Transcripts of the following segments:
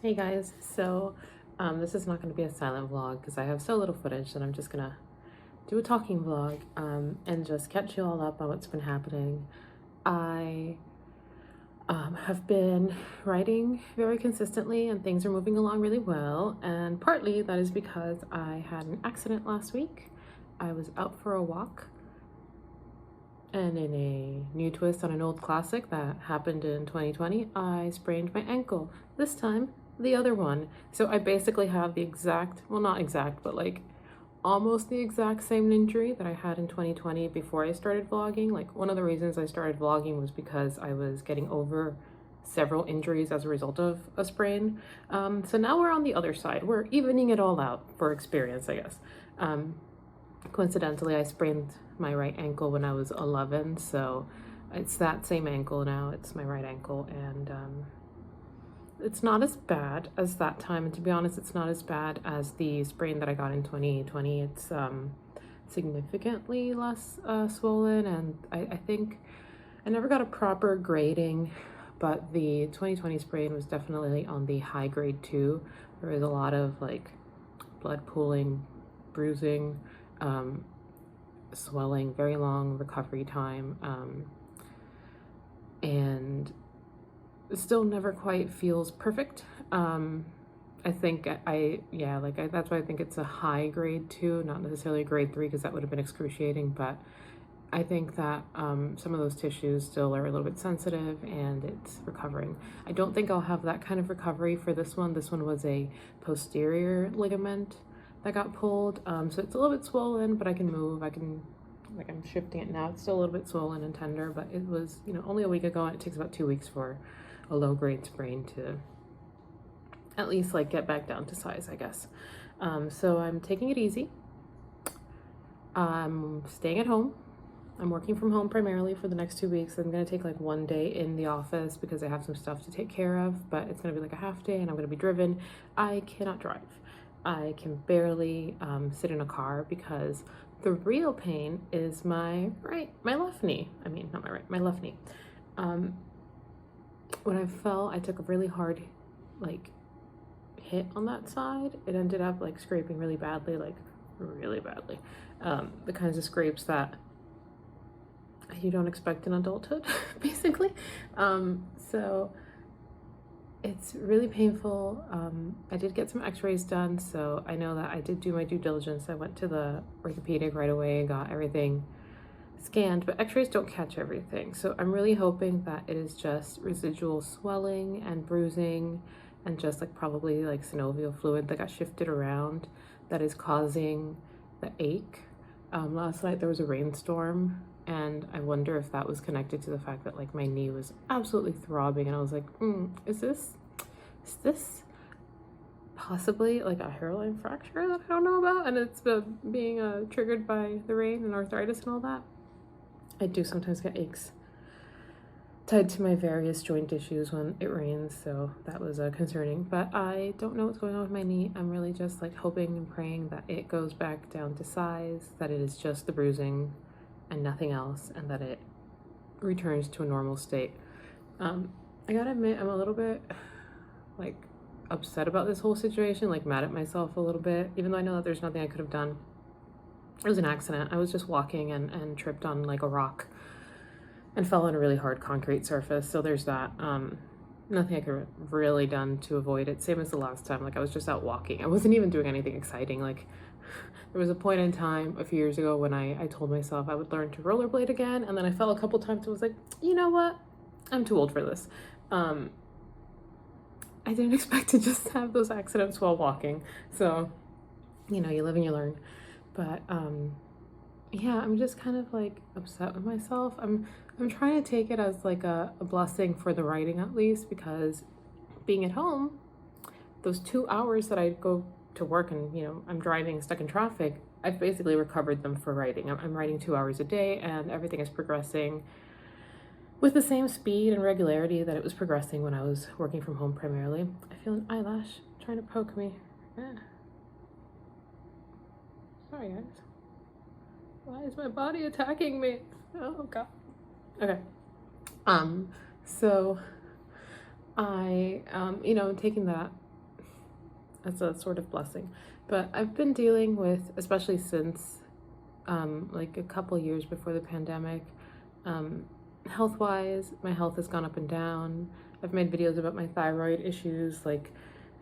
Hey guys, this is not going to be a silent vlog because I have so little footage that I'm just gonna do a talking vlog and just catch you all up on what's been happening. I have been writing very consistently and things are moving along really well, and partly that is because I had an accident last week. I was out for a walk and in a new twist on an old classic that happened in 2020, I sprained my ankle. This time, the other one. So I basically have the exact, well, not exact, but like almost the exact same injury that I had in 2020 before I started vlogging. Like, one of the reasons I started vlogging was because I was getting over several injuries as a result of a sprain. So now we're on the other side. We're evening it all out for experience, I guess. Coincidentally, I sprained my right ankle when I was 11, so it's that same ankle now. It's my right ankle, and it's not as bad as that time. And to be honest, it's not as bad as the sprain that I got in 2020. It's significantly less swollen, and I think I never got a proper grading, but the 2020 sprain was definitely on the high grade 2. There was a lot of like blood pooling, bruising, swelling, very long recovery time, and it still never quite feels perfect. I think that's why I think it's a high grade 2, not necessarily a grade 3, because that would have been excruciating. But I think that some of those tissues still are a little bit sensitive and it's recovering. I don't think I'll have that kind of recovery for this one. This one was a posterior ligament that got pulled, so it's a little bit swollen, but I can move. I'm shifting it now. It's still a little bit swollen and tender, but it was, only a week ago, and it takes about 2 weeks for a low-grade sprain to at least like get back down to size, I guess. So I'm taking it easy. I'm staying at home. I'm working from home primarily for the next 2 weeks. I'm gonna take like one day in the office because I have some stuff to take care of, but it's gonna be like a half day and I'm gonna be driven. I cannot drive. I can barely sit in a car because the real pain is my left knee. I mean, not my right, my left knee. When I fell, I took a really hard hit on that side. It ended up like scraping really badly, the kinds of scrapes that you don't expect in adulthood, basically. So it's really painful. I did get some x-rays done, so I know that I did do my due diligence. I went to the orthopedic right away and got everything scanned, but x-rays don't catch everything. So I'm really hoping that it is just residual swelling and bruising and just like probably like synovial fluid that got shifted around that is causing the ache. Last night there was a rainstorm, and I wonder if that was connected to the fact that like my knee was absolutely throbbing, and I was like, is this possibly like a hairline fracture that I don't know about, and it's being triggered by the rain and arthritis and all that. I do sometimes get aches tied to my various joint issues when it rains, so that was concerning. But I don't know what's going on with my knee. I'm really just like hoping and praying that it goes back down to size, that it is just the bruising and nothing else, and that it returns to a normal state. I gotta admit, I'm a little bit like upset about this whole situation, like mad at myself a little bit, even though I know that there's nothing I could have done. It was an accident. I was just walking and tripped on like a rock and fell on a really hard concrete surface. So there's that. Nothing I could have really done to avoid it. Same as the last time. Like, I was just out walking. I wasn't even doing anything exciting. Like, there was a point in time a few years ago when I told myself I would learn to rollerblade again, and then I fell a couple times and was like, you know what? I'm too old for this. I didn't expect to just have those accidents while walking. So, you live and you learn. But yeah, I'm just kind of like upset with myself. I'm trying to take it as like a blessing for the writing, at least, because being at home, those 2 hours that I go to work and I'm driving stuck in traffic, I've basically recovered them for writing. I'm writing 2 hours a day, and everything is progressing with the same speed and regularity that it was progressing when I was working from home primarily. I feel an eyelash trying to poke me. Sorry guys. Why is my body attacking me? Oh god. Okay. So I taking that It's a sort of blessing. But I've been dealing with, especially since like a couple years before the pandemic, health-wise, my health has gone up and down. I've made videos about my thyroid issues. Like,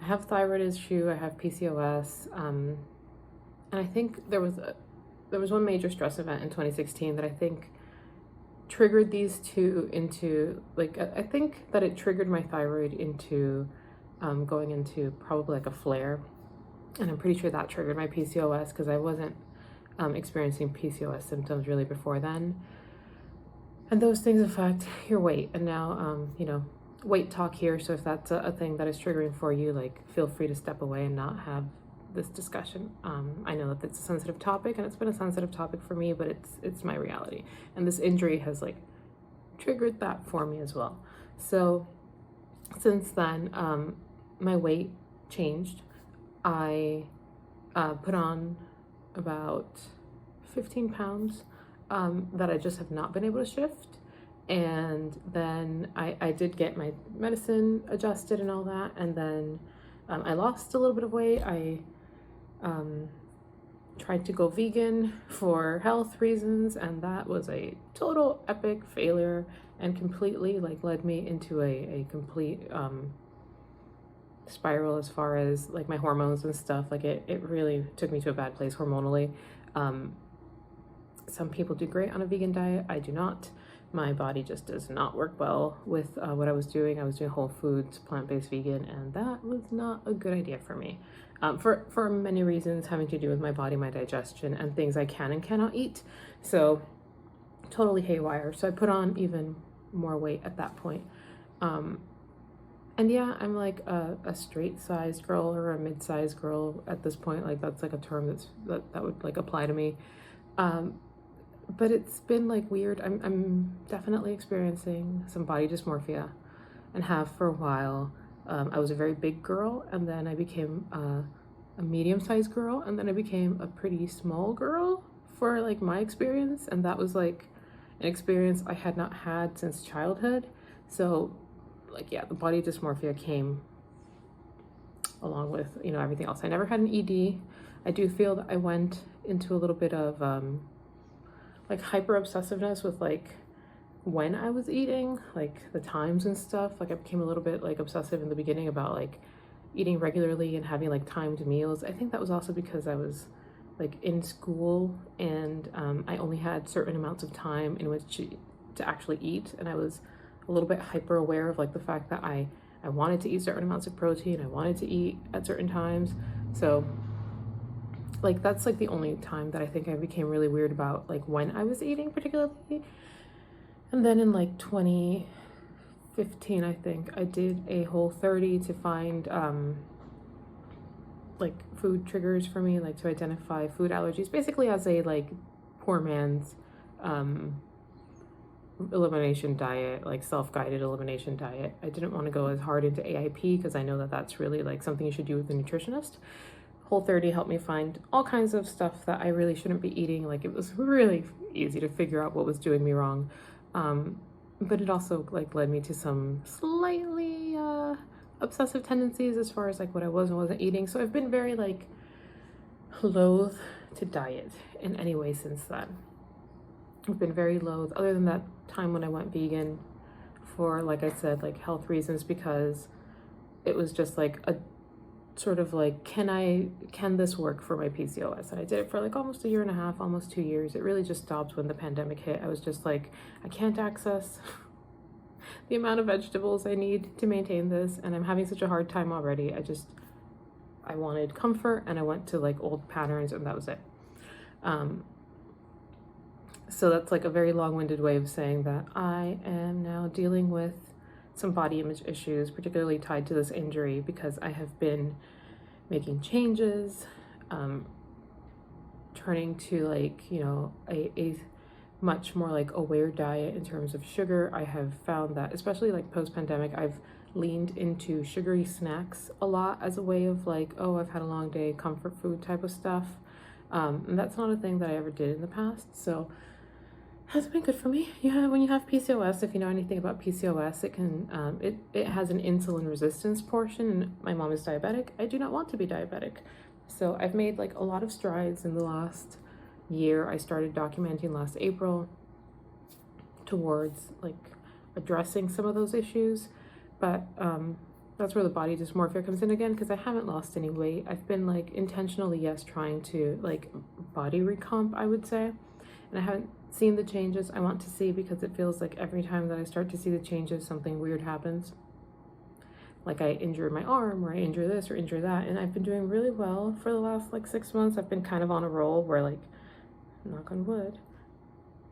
I have thyroid issue, I have PCOS, and I think there was one major stress event in 2016 that I think triggered these two into, like, I think that it triggered my thyroid into going into probably like a flare, and I'm pretty sure that triggered my PCOS because I wasn't experiencing PCOS symptoms really before then. And those things affect your weight. And now, you know, weight talk here. So if that's a thing that is triggering for you, like, feel free to step away and not have this discussion. I know that it's a sensitive topic, and it's been a sensitive topic for me, but it's my reality. And this injury has like triggered that for me as well. So since then, my weight changed. I put on about 15 pounds that I just have not been able to shift. And then I did get my medicine adjusted and all that. And then I lost a little bit of weight. I tried to go vegan for health reasons, and that was a total epic failure and completely like led me into a complete spiral as far as like my hormones and stuff. Like it really took me to a bad place hormonally. Some people do great on a vegan diet. I do not. My body just does not work well with what I was doing. I was doing whole foods, plant-based vegan, and that was not a good idea for me. For many reasons having to do with my body, my digestion, and things I can and cannot eat. So totally haywire. So I put on even more weight at that point. And yeah, I'm like a straight-sized girl or a mid-sized girl at this point. Like, that's like a term that would like apply to me. But it's been like weird. I'm definitely experiencing some body dysmorphia, and have for a while. I was a very big girl, and then I became a medium-sized girl, and then I became a pretty small girl for like my experience, and that was like an experience I had not had since childhood. So like, yeah, the body dysmorphia came along with, you know, everything else. I never had an ED. I do feel that I went into a little bit of like hyper obsessiveness with like when I was eating, like the times and stuff. Like, I became a little bit like obsessive in the beginning about like eating regularly and having like timed meals. I think that was also because I was like in school, and I only had certain amounts of time in which to actually eat, and I was a little bit hyper aware of like the fact that I wanted to eat certain amounts of protein. I wanted to eat at certain times. So like, that's like the only time that I think I became really weird about like when I was eating particularly. And then in like 2015, I think, I did a Whole30 to find like food triggers for me, like to identify food allergies, basically as a like poor man's elimination diet, like self-guided elimination diet. I didn't want to go as hard into AIP because I know that that's really like something you should do with a nutritionist. Whole30 helped me find all kinds of stuff that I really shouldn't be eating. Like, it was really easy to figure out what was doing me wrong. But it also like led me to some slightly obsessive tendencies as far as like what I was and wasn't eating. So I've been very like loath to diet in any way since then. I've been very loath, other than that time when I went vegan for, like I said, like health reasons, because it was just like a sort of like, can this work for my PCOS? And I did it for like almost a year and a half, almost 2 years. It really just stopped when the pandemic hit. I was just like, I can't access the amount of vegetables I need to maintain this, and I'm having such a hard time already. I wanted comfort, and I went to like old patterns, and that was it. So that's like a very long-winded way of saying that I am now dealing with some body image issues, particularly tied to this injury, because I have been making changes, turning to like, you know, a much more like aware diet in terms of sugar. I have found that, especially like post-pandemic, I've leaned into sugary snacks a lot as a way of like, oh, I've had a long day, comfort food type of stuff. And that's not a thing that I ever did in the past. So has been good for me. Yeah, when you have PCOS, if you know anything about PCOS, it can it has an insulin resistance portion, and my mom is diabetic. I do not want to be diabetic, so I've made like a lot of strides in the last year. I started documenting last April towards like addressing some of those issues, but that's where the body dysmorphia comes in again, because I haven't lost any weight. I've been like intentionally, yes, trying to like body recomp, I would say, and I haven't seen the changes I want to see, because it feels like every time that I start to see the changes, something weird happens. Like I injure my arm, or I injure this or injure that, and I've been doing really well for the last like 6 months. I've been kind of on a roll where, like, knock on wood,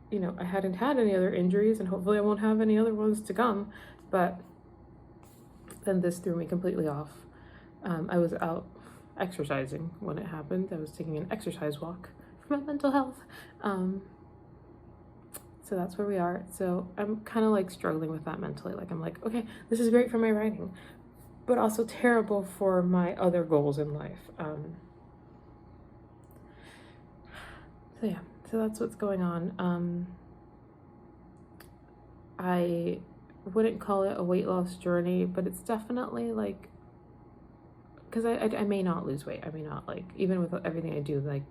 you know, I hadn't had any other injuries, and hopefully I won't have any other ones to come, but then this threw me completely off. I was out exercising when it happened. I was taking an exercise walk for my mental health. So that's where we are. So I'm kind of like struggling with that mentally. Like, I'm like, okay, this is great for my writing, but also terrible for my other goals in life. So yeah, so that's what's going on. I wouldn't call it a weight loss journey, but it's definitely like, because I may not lose weight. I may not, like, even with everything I do, like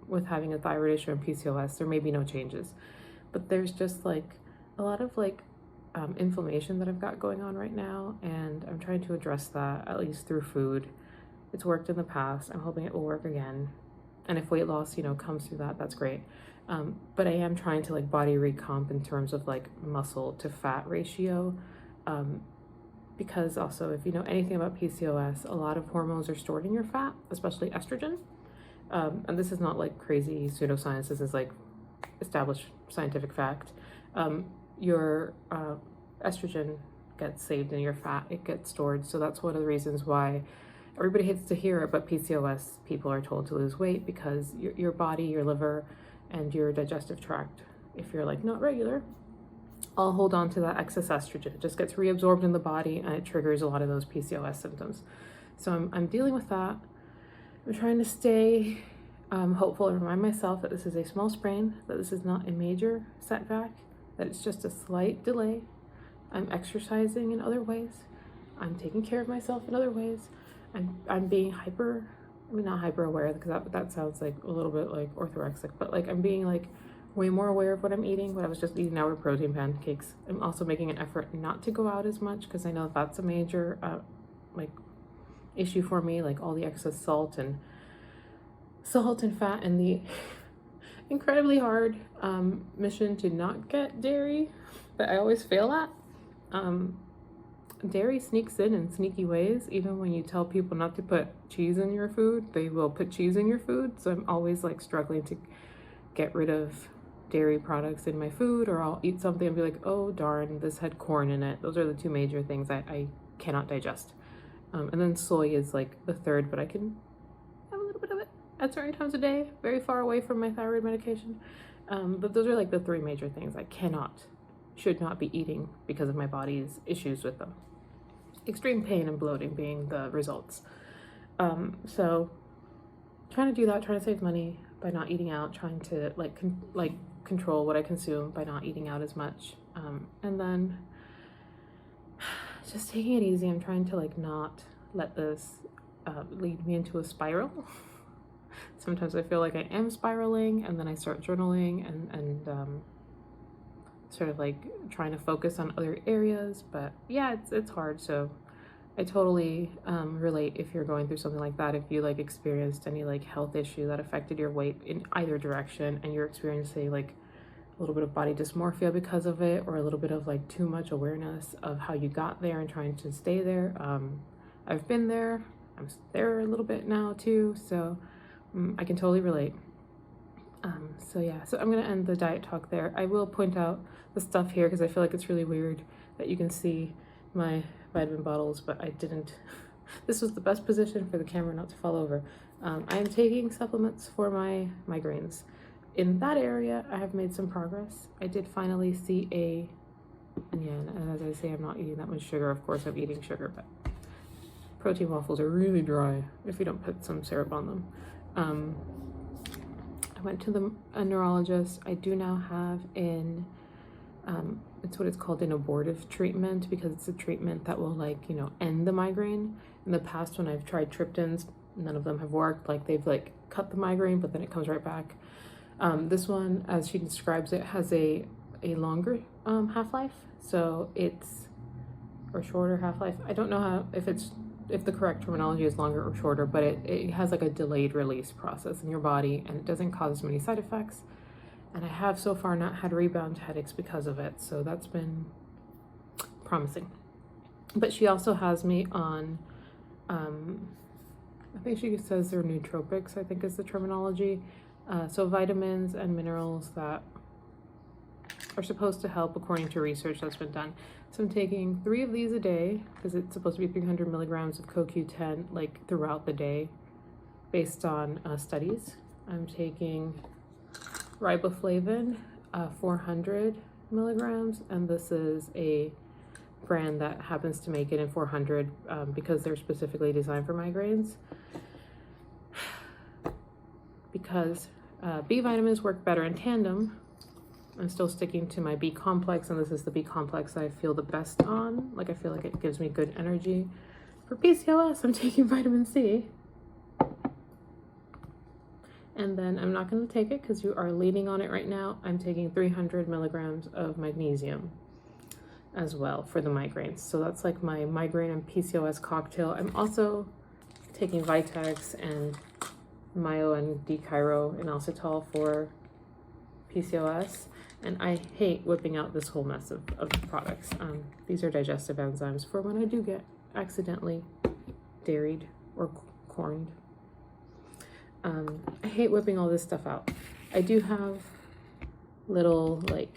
with having a thyroid issue and PCOS, there may be no changes. But there's just like a lot of like inflammation that I've got going on right now, and I'm trying to address that, at least through food. It's worked in the past. I'm hoping it will work again. And if weight loss, you know, comes through that, that's great. But I am trying to like body recomp in terms of like muscle to fat ratio. Because also, if you know anything about PCOS, a lot of hormones are stored in your fat, especially estrogen. And this is not like crazy pseudoscience. This is like established scientific fact. Your estrogen gets saved in your fat, it gets stored. So that's one of the reasons why everybody hates to hear it, but PCOS people are told to lose weight, because your body, your liver, and your digestive tract, if you're like not regular, all hold on to that excess estrogen. It just gets reabsorbed in the body, and it triggers a lot of those PCOS symptoms. So I'm dealing with that. I'm trying to stay hopeful and remind myself that this is a small sprain, that this is not a major setback, that it's just a slight delay. I'm exercising in other ways. I'm taking care of myself in other ways. I'm being not hyper aware, because that sounds like a little bit like orthorexic, but like I'm being like way more aware of what I'm eating. What I was just eating now were protein pancakes. I'm also making an effort not to go out as much, because I know that's a major like issue for me, like all the excess salt and fat, and the incredibly hard mission to not get dairy that I always fail at. Dairy sneaks in sneaky ways. Even when you tell people not to put cheese in your food, they will put cheese in your food. So I'm always like struggling to get rid of dairy products in my food, or I'll eat something and be like, oh darn, this had corn in it. Those are the two major things I cannot digest. And then soy is like the third, but I can have a little bit of it at certain times a day, very far away from my thyroid medication. But those are like the three major things I should not be eating because of my body's issues with them. Extreme pain and bloating being the results. So trying to do that, trying to save money by not eating out, trying to control what I consume by not eating out as much. And then just taking it easy. I'm trying to like not let this lead me into a spiral. Sometimes I feel like I am spiraling, and then I start journaling and sort of like trying to focus on other areas. But yeah, it's hard. So I totally relate if you're going through something like that. If you like experienced any like health issue that affected your weight in either direction, and you're experiencing like a little bit of body dysmorphia because of it, or a little bit of like too much awareness of how you got there and trying to stay there. I've been there. I'm there a little bit now too. So I can totally relate. So yeah, so I'm gonna end the diet talk there. I will point out the stuff here, because I feel like it's really weird that you can see my vitamin bottles, but I didn't. This was the best position for the camera not to fall over. I am taking supplements for my migraines. In that area, I have made some progress. I did finally see and as I say, I'm not eating that much sugar. Of course, I'm eating sugar, but protein waffles are really dry if you don't put some syrup on them. went to a neurologist. I do now have it's what it's called, an abortive treatment, because it's a treatment that will, like, you know, end the migraine. In the past, when I've tried triptans, none of them have worked. Like, they've like cut the migraine, but then it comes right back. This one, as she describes it, has a longer half-life, so it's, or shorter half-life. I don't know how, if the correct terminology is longer or shorter, but it has like a delayed release process in your body, and it doesn't cause as many side effects. And I have so far not had rebound headaches because of it, so that's been promising. But she also has me on, I think she says they're nootropics, I think is the terminology. So vitamins and minerals that are supposed to help according to research that's been done. So I'm taking 3 of these a day, because it's supposed to be 300 milligrams of CoQ10 like throughout the day based on studies. I'm taking riboflavin, 400 milligrams, and this is a brand that happens to make it in 400 because they're specifically designed for migraines. Because B vitamins work better in tandem, I'm still sticking to my B complex, and this is the B complex I feel the best on. Like, I feel like it gives me good energy. For PCOS, I'm taking vitamin C. And then I'm not going to take it because you are leaning on it right now. I'm taking 300 milligrams of magnesium as well for the migraines. So that's like my migraine and PCOS cocktail. I'm also taking Vitex and Myo and D-Chiro and Inositol for PCOS. And I hate whipping out this whole mess of products. These are digestive enzymes for when I do get accidentally dairied or corned. I hate whipping all this stuff out. I do have little like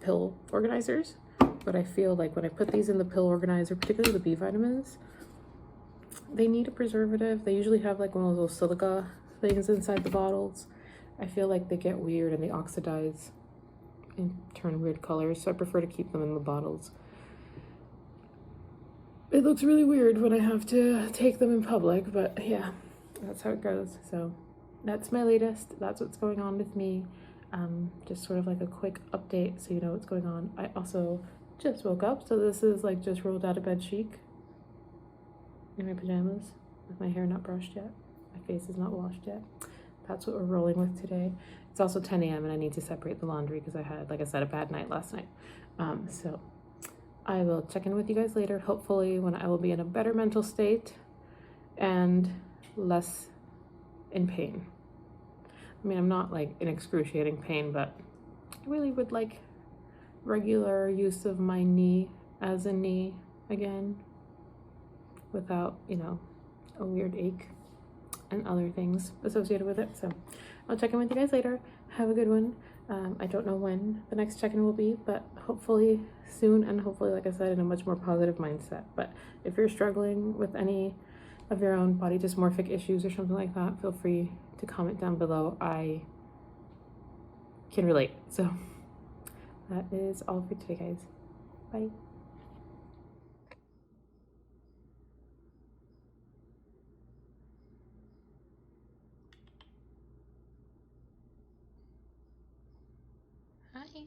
pill organizers, but I feel like when I put these in the pill organizer, particularly the B vitamins, they need a preservative. They usually have like one of those silica things inside the bottles. I feel like they get weird and they oxidize and turn weird colors, so I prefer to keep them in the bottles. It looks really weird when I have to take them in public, but yeah, that's how it goes. So that's my latest. That's what's going on with me. Just sort of like a quick update so you know what's going on. I also just woke up, so this is like just rolled out of bed chic in my pajamas with my hair not brushed yet. My face is not washed yet. That's what we're rolling with today. It's also 10 a.m. and I need to separate the laundry because I had, like I said, a bad night last night. So I will check in with you guys later, hopefully when I will be in a better mental state and less in pain. I mean, I'm not like in excruciating pain, but I really would like regular use of my knee as a knee again without, you know, a weird ache and other things associated with it. So I'll check in with you guys later. Have a good one. I don't know when the next check-in will be, but hopefully soon, and hopefully, like I said, in a much more positive mindset. But if you're struggling with any of your own body dysmorphic issues or something like that, feel free to comment down below. I can relate. So that is all for today, guys. Bye. Hi.